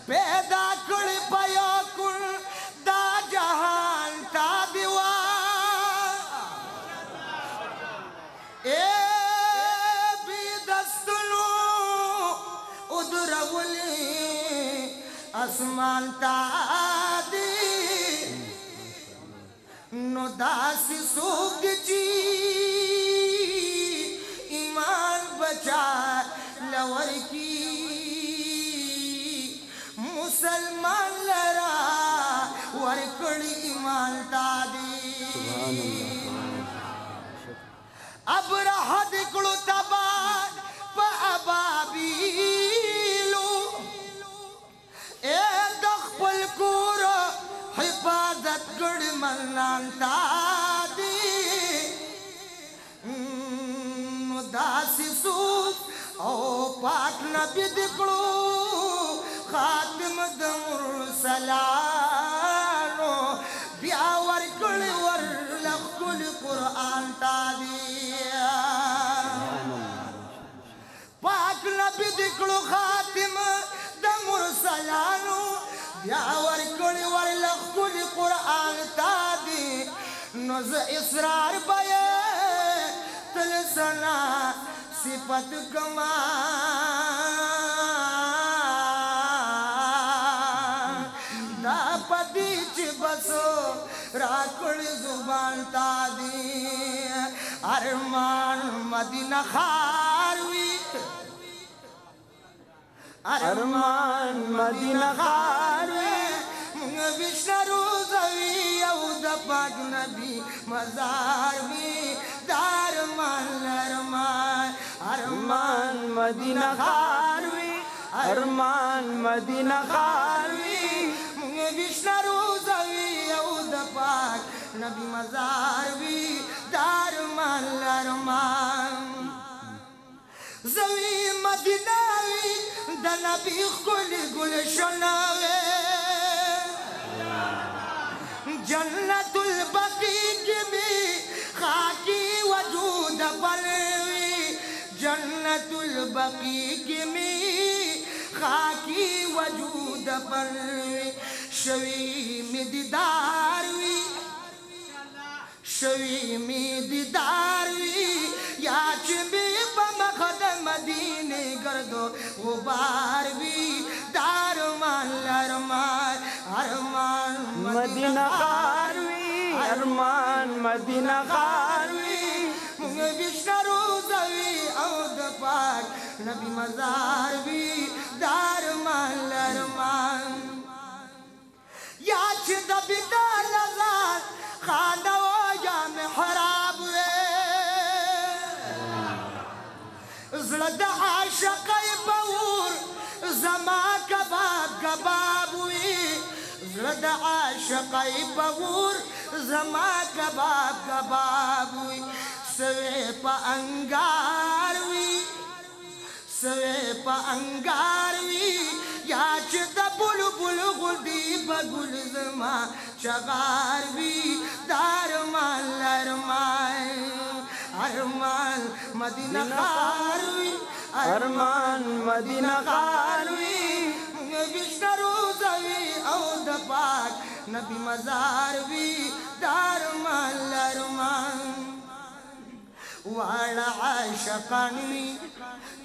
پیدا کړی په یو کون دا جهان تا دیوا اے بی دستلو ادرولی اسمان تا دی نو داسی سوک چی ایمان بچا لور کی مسلمان لرا ورکڑی ایمان دادی اب رہا دکڑو تباد پا ابابیلو اے دخپل کور حفاظت گڑ ملان دادی داسی سوک او پاک نبی دکڑو خاتم مرسلانو بیا ورکل ورلخکل قرآن تادی پاک نبی دکڑو خاتم مرسلانو بیا ورکل ورلخکل قرآن تادی نوز اسرار بے تلسنا صفت کما دا پتی چی بسو راکڑ زبان تا دی ارمان مدینہ خاروی ارمان مدینہ خاروی منگ بشن روزوی او دا پاک نبی مزاروی دارمان لرمان ارمان مدینہ خاروی ارمان مدینہ خاروی منگ بشن روزوی او دا پاک نبی مزاروی دارمان لرمان زوی مدیناوی دا نبی خل گل شناوی جنت البقی کی بھی خاکی وجود بلوی جنت البقی کی بھی خاکی وجود بلوی شوی می دیداروی شوی می دیداروی یا چمی بمخد مدینه گردو غباروی دارمان لرمان ارمان مدینہ خاروی ارمان مدینہ خاروی منگ بشن روزوی او دا پاک نبی مزاروی دارمان لرمان یا چی دا بیدار لزان خاندو یا محراب زلد عاشقی بور زما کباب کباب وی زلد عاشقی بور زما کباب کباب وی سوی پا انگار وی سوی پا انگار وی یا چه دا بلو بلو گلدی بگل زما چغار وی دارمان لرمان ارمان مدینہ خاروی ارمان مدینہ خاروی بشن روزوی او دا پاک نبی مزاروی دارمان لرمان والا عاشقانوی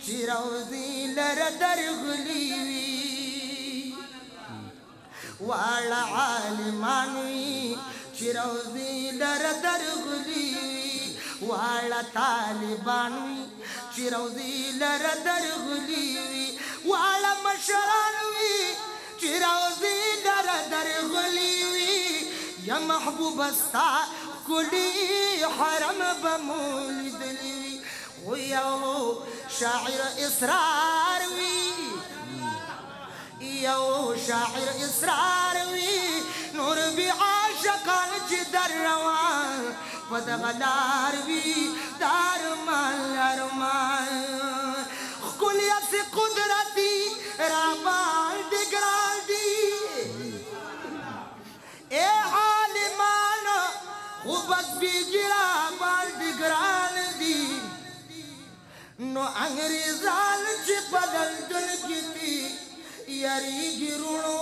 چی روزی لردر غلیوی والا عالمانوی چی روزی لردر غلیوی والا طالبانوی چی روزی لردر غلیوی والا مشرانوی چی روزی لردر غلیوی یا محبوب استا کلی حرم بمولد لیوی ویو شاعر اسراروی یو شاعر اسراروی نور بی عاشقان چی در روان پدغلاروی دارمان لرمان خکولیت سے قدرتی رابان دگران دی اے عالمان خوبت بی گرابان دگران دی نو انگریزان چی بدل دن کی تی یریږي رونو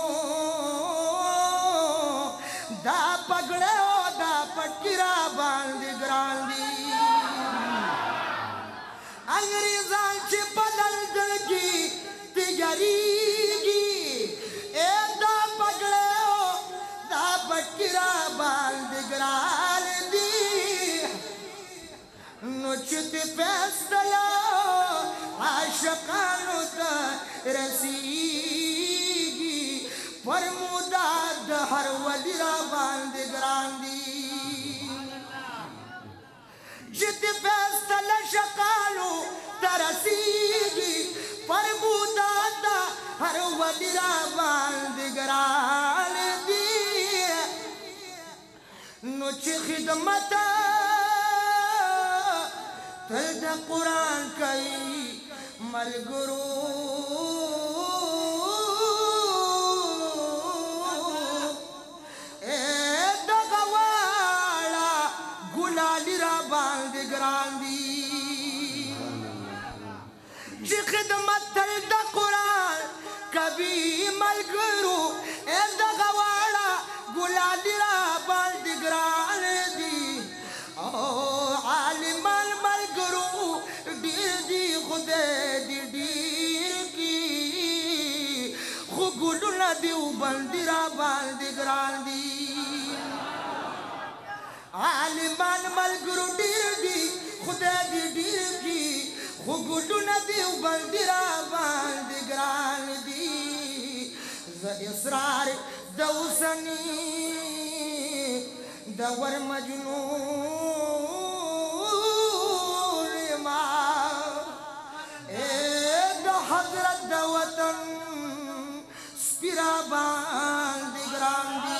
دا پګړې او دا پټکي را باندې ګران دي انګریزان چې په دلدل کې تیاریږي اے دا پګړې او دا پټکي را باندې ګران دي نو چې ته فیصله عاشقانو ته رسیږي فرمودا د هر ولی را باندې ګران دي چې ته فیصله شقانو ته رسیږي فرمودا د هر ولی را باندې ګران دي نو چې خدمت تل د قرآن کوي ملګرو دغه واړه ګلالي را باندې ګران دي چې خدمت تل د قرآن کوي ملګرو دغه واړه ګلالي را باندې ګران دي او عالمان ملګرو ډېر دي خدای دې ډېر کړي خو ګلونه دیوبندي را باندې ګران دي عالمان ملګرو ډېر دي خدای دې ډېر کړي خو ګلونه دیوبندي را باندې ګران دي زه اسرار د اوسني د ور مجنون ما د حضرت د وطن سپیرا باندې ګران دي